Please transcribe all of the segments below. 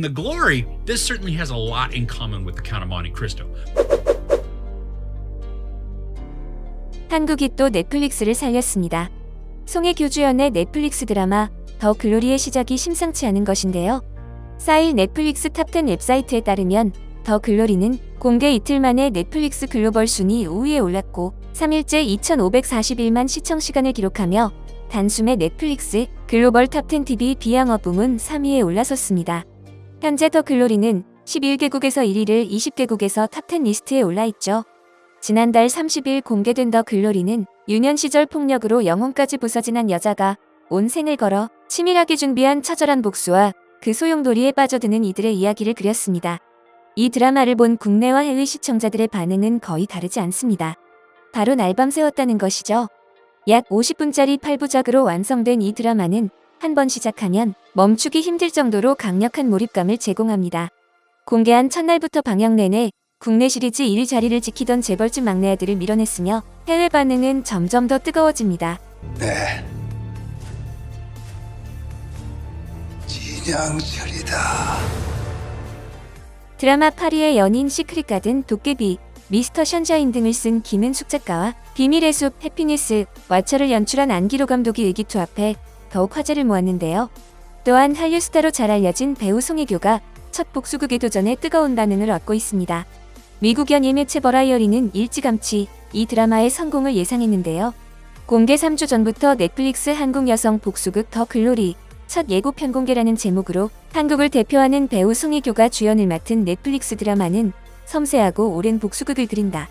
The Glory, this certainly has a lot in common with the Count of Monte Cristo. 한국이 또 넷플릭스를 살렸습니다. 송혜교 주연의 넷플릭스 드라마 더 글로리의 시작이 심상치 않은 것인데요. 4일 넷플릭스 탑10 웹사이트에 따르면 더 글로리는 공개 이틀 만에 넷플릭스 글로벌 순위 5위에 올랐고 3일째 2,541만 시청시간을 기록하며 단숨에 넷플릭스 글로벌 탑10 TV 비양어 부문 3위에 올라섰습니다. 현재 더 글로리는 11개국에서 1위를 20개국에서 탑10 리스트에 올라있죠. 지난달 30일 공개된 더 글로리는 유년 시절 폭력으로 영혼까지 부서진 한 여자가 온 생을 걸어 치밀하게 준비한 처절한 복수와 그 소용돌이에 빠져드는 이들의 이야기를 그렸습니다. 이 드라마를 본 국내와 해외 시청자들의 반응은 거의 다르지 않습니다. 바로 날밤 새웠다는 것이죠. 약 50분짜리 8부작으로 완성된 이 드라마는 한 번 시작하면 멈추기 힘들 정도로 강력한 몰입감을 제공합니다. 공개한 첫날부터 방영 내내 국내 시리즈 1위 자리를 지키던 재벌집 막내 아들을 밀어냈으며 해외 반응은 점점 더 뜨거워집니다. 네. 진양철이다. 드라마 파리의 연인 시크릿 가든, 도깨비, 미스터 션샤인 등을 쓴 김은숙 작가와 비밀의 숲, 해피니스, 왓챠를 연출한 안기로 감독이 의기투합해 더욱 화제를 모았는데요. 또한 한류 스타로 잘 알려진 배우 송혜교가 첫 복수극에 도전해 뜨거운 반응을 얻고 있습니다. 미국 연예 매체 버라이어리는 일찌감치 이 드라마의 성공을 예상했는데요. 공개 3주 전부터 넷플릭스 한국 여성 복수극 더 글로리 첫 예고편 공개라는 제목으로 한국을 대표하는 배우 송혜교가 주연을 맡은 넷플릭스 드라마는 섬세하고 오랜 복수극을 그린다.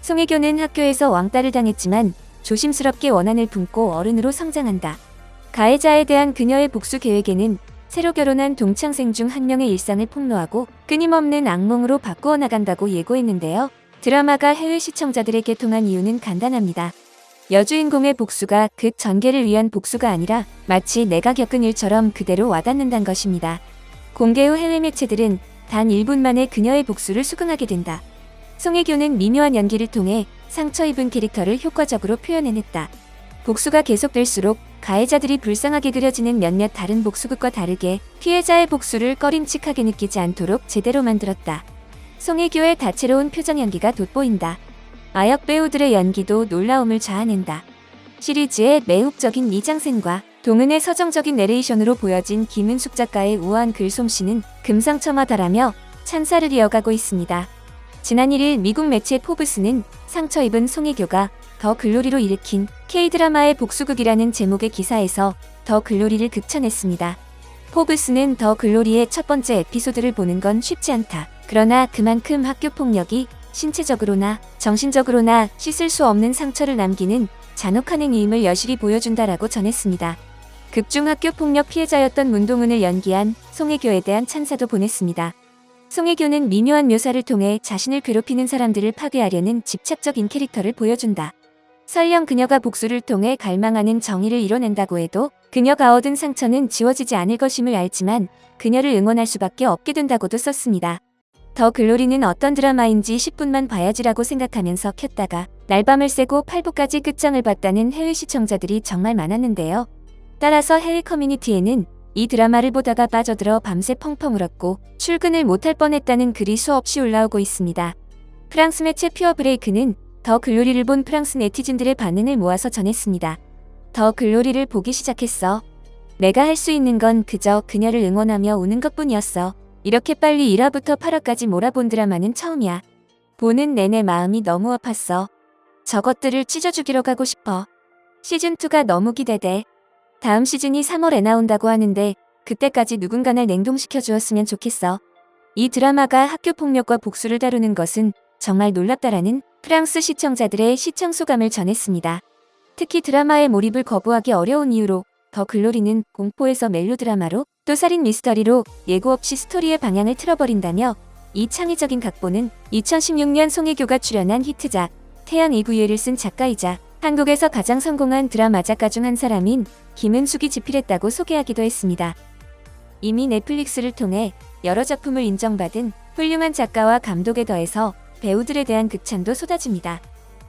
송혜교는 학교에서 왕따를 당했지만 조심스럽게 원한을 품고 어른으로 성장한다. 가해자에 대한 그녀의 복수 계획에는 새로 결혼한 동창생 중 한 명의 일상을 폭로하고 끊임없는 악몽으로 바꾸어 나간다고 예고했는데요. 드라마가 해외 시청자들에게 통한 이유는 간단합니다. 여주인공의 복수가 극 전개를 위한 복수가 아니라 마치 내가 겪은 일처럼 그대로 와닿는다는 것입니다. 공개 후 해외 매체들은 단 1분 만에 그녀의 복수를 수긍하게 된다. 송혜교는 미묘한 연기를 통해 상처 입은 캐릭터를 효과적으로 표현해냈다. 복수가 계속될수록 가해자들이 불쌍하게 그려지는 몇몇 다른 복수극과 다르게 피해자의 복수를 꺼림칙하게 느끼지 않도록 제대로 만들었다. 송혜교의 다채로운 표정 연기가 돋보인다. 아역 배우들의 연기도 놀라움을 자아낸다. 시리즈의 매혹적인 미장센과 동은의 서정적인 내레이션으로 보여진 김은숙 작가의 우아한 글솜씨는 금상첨화다라며 찬사를 이어가고 있습니다. 지난 1일 미국 매체 포브스는 상처 입은 송혜교가 더 글로리로 일으킨 K-드라마의 복수극이라는 제목의 기사에서 더 글로리를 극찬했습니다. 포브스는 더 글로리의 첫 번째 에피소드를 보는 건 쉽지 않다. 그러나 그만큼 학교 폭력이 신체적으로나 정신적으로나 씻을 수 없는 상처를 남기는 잔혹한 행위임을 여실히 보여준다라고 전했습니다. 극중 학교 폭력 피해자였던 문동은을 연기한 송혜교에 대한 찬사도 보냈습니다. 송혜교는 미묘한 묘사를 통해 자신을 괴롭히는 사람들을 파괴하려는 집착적인 캐릭터를 보여준다. 설령 그녀가 복수를 통해 갈망하는 정의를 이뤄낸다고 해도 그녀가 얻은 상처는 지워지지 않을 것임을 알지만 그녀를 응원할 수밖에 없게 된다고도 썼습니다. 더 글로리는 어떤 드라마인지 10분만 봐야지라고 생각하면서 켰다가 날밤을 새고 8부까지 끝장을 봤다는 해외 시청자들이 정말 많았는데요. 따라서 해외 커뮤니티에는 이 드라마를 보다가 빠져들어 밤새 펑펑 울었고 출근을 못할 뻔했다는 글이 수없이 올라오고 있습니다. 프랑스 매체 퓨어브레이크는 더 글로리를 본 프랑스 네티즌들의 반응을 모아서 전했습니다. 더 글로리를 보기 시작했어. 내가 할 수 있는 건 그저 그녀를 응원하며 우는 것뿐이었어. 이렇게 빨리 1화부터 8화까지 몰아본 드라마는 처음이야. 보는 내내 마음이 너무 아팠어. 저것들을 찢어 죽이러 가고 싶어. 시즌2가 너무 기대돼. 다음 시즌이 3월에 나온다고 하는데 그때까지 누군가 날 냉동시켜 주었으면 좋겠어. 이 드라마가 학교 폭력과 복수를 다루는 것은 정말 놀랍다라는 프랑스 시청자들의 시청 소감을 전했습니다. 특히 드라마의 몰입을 거부하기 어려운 이유로 더 글로리는 공포에서 멜로드라마로 또 살인 미스터리로 예고 없이 스토리의 방향을 틀어버린다며 이 창의적인 각본은 2016년 송혜교가 출연한 히트작 태양 이구유를 쓴 작가이자 한국에서 가장 성공한 드라마 작가 중 한 사람인 김은숙이 집필했다고 소개하기도 했습니다. 이미 넷플릭스를 통해 여러 작품을 인정받은 훌륭한 작가와 감독에 더해서 배우들에 대한 극찬도 쏟아집니다.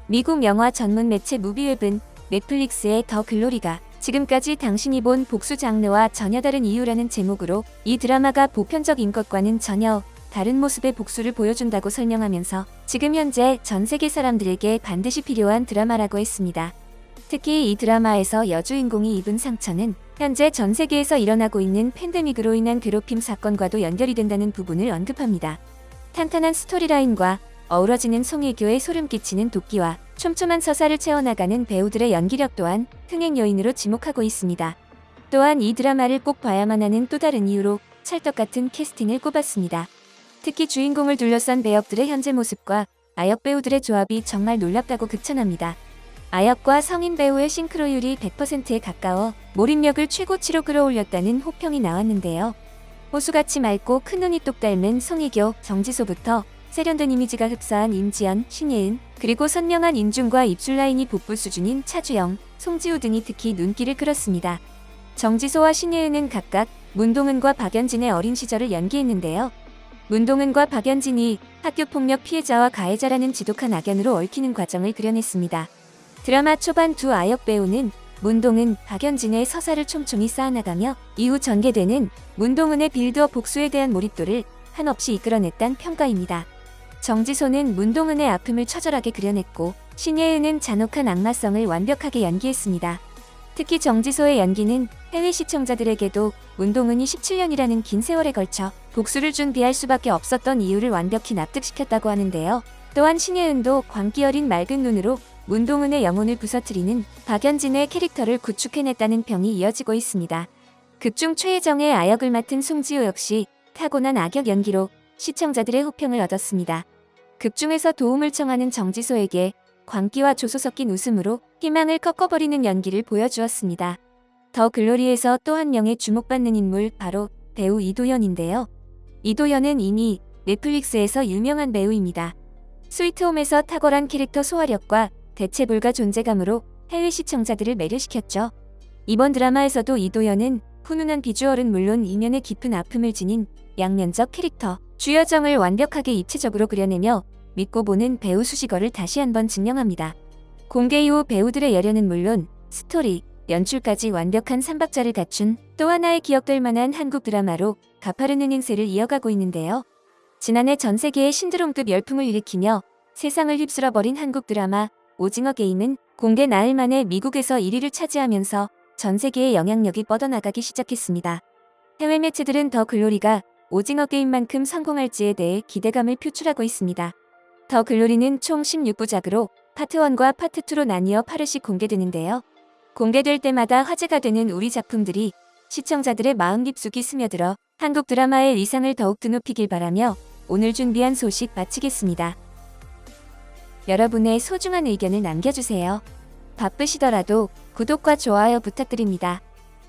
미국 영화 전문 매체 무비웹은 넷플릭스의 더 글로리가 지금까지 당신이 본 복수 장르와 전혀 다른 이유라는 제목으로 이 드라마가 보편적인 것과는 전혀 다른 모습의 복수를 보여준다고 설명하면서 지금 현재 전 세계 사람들에게 반드시 필요한 드라마라고 했습니다. 특히 이 드라마에서 여주인공이 입은 상처는 현재 전 세계에서 일어나고 있는 팬데믹으로 인한 괴롭힘 사건과도 연결이 된다는 부분을 언급합니다. 탄탄한 스토리라인과 어우러지는 송혜교의 소름 끼치는 도끼와 촘촘한 서사를 채워나가는 배우들의 연기력 또한 흥행 요인으로 지목하고 있습니다. 또한 이 드라마를 꼭 봐야만 하는 또 다른 이유로 찰떡 같은 캐스팅을 꼽았습니다. 특히 주인공을 둘러싼 배역들의 현재 모습과 아역 배우들의 조합이 정말 놀랍다고 극찬합니다. 아역과 성인 배우의 싱크로율이 100%에 가까워 몰입력을 최고치로 끌어올렸다는 호평이 나왔는데요. 호수같이 맑고 큰 눈이 똑 닮은 송혜교, 정지소부터 세련된 이미지가 흡사한 임지연, 신예은, 그리고 선명한 인중과 입술 라인이 돋볼 수준인 차주영, 송지우 등이 특히 눈길을 끌었습니다. 정지소와 신예은은 각각 문동은과 박연진의 어린 시절을 연기했는데요. 문동은과 박연진이 학교폭력 피해자와 가해자라는 지독한 악연으로 얽히는 과정을 그려냈습니다. 드라마 초반 두 아역 배우는 문동은, 박연진의 서사를 촘촘히 쌓아나가며 이후 전개되는 문동은의 빌드업 복수에 대한 몰입도를 한없이 이끌어냈단 평가입니다. 정지소는 문동은의 아픔을 처절하게 그려냈고 신예은은 잔혹한 악마성을 완벽하게 연기했습니다. 특히 정지소의 연기는 해외 시청자들에게도 문동은이 17년이라는 긴 세월에 걸쳐 복수를 준비할 수밖에 없었던 이유를 완벽히 납득시켰다고 하는데요. 또한 신예은도 광기 어린 맑은 눈으로 문동은의 영혼을 부서뜨리는 박연진의 캐릭터를 구축해냈다는 평이 이어지고 있습니다. 극중 최혜정의 아역을 맡은 송지우 역시 타고난 악역 연기로 시청자들의 호평을 얻었습니다. 극중에서 도움을 청하는 정지소에게 광기와 조소 섞인 웃음으로 희망을 꺾어버리는 연기를 보여주었습니다. 더 글로리에서 또 한 명의 주목받는 인물 바로 배우 이도현인데요. 이도현은 이미 넷플릭스에서 유명한 배우입니다. 스위트홈에서 탁월한 캐릭터 소화력과 대체 불가 존재감으로 해외 시청자들을 매료시켰죠. 이번 드라마에서도 이도현은 훈훈한 비주얼은 물론 이면에 깊은 아픔을 지닌 양면적 캐릭터, 주여정을 완벽하게 입체적으로 그려내며 믿고 보는 배우 수식어를 다시 한번 증명합니다. 공개 이후 배우들의 열연은 물론 스토리, 연출까지 완벽한 삼박자를 갖춘 또 하나의 기억될 만한 한국 드라마로 가파른 행세를 이어가고 있는데요. 지난해 전 세계의 신드롬급 열풍을 일으키며 세상을 휩쓸어버린 한국 드라마 오징어 게임은 공개 나흘 만에 미국에서 1위를 차지하면서 전 세계의 영향력이 뻗어나가기 시작했습니다. 해외 매체들은 더 글로리가 오징어 게임만큼 성공할지에 대해 기대감을 표출하고 있습니다. 더 글로리는 총 16부작으로 파트 1과 파트 2로 나뉘어 8회씩 공개되는데요. 공개될 때마다 화제가 되는 우리 작품들이 시청자들의 마음 깊숙이 스며들어 한국 드라마의 위상을 더욱 드높이길 바라며 오늘 준비한 소식 마치겠습니다. 여러분의 소중한 의견을 남겨주세요. 바쁘시더라도 구독과 좋아요 부탁드립니다.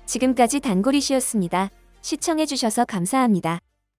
지금까지 단골이시였습니다. 시청해주셔서 감사합니다.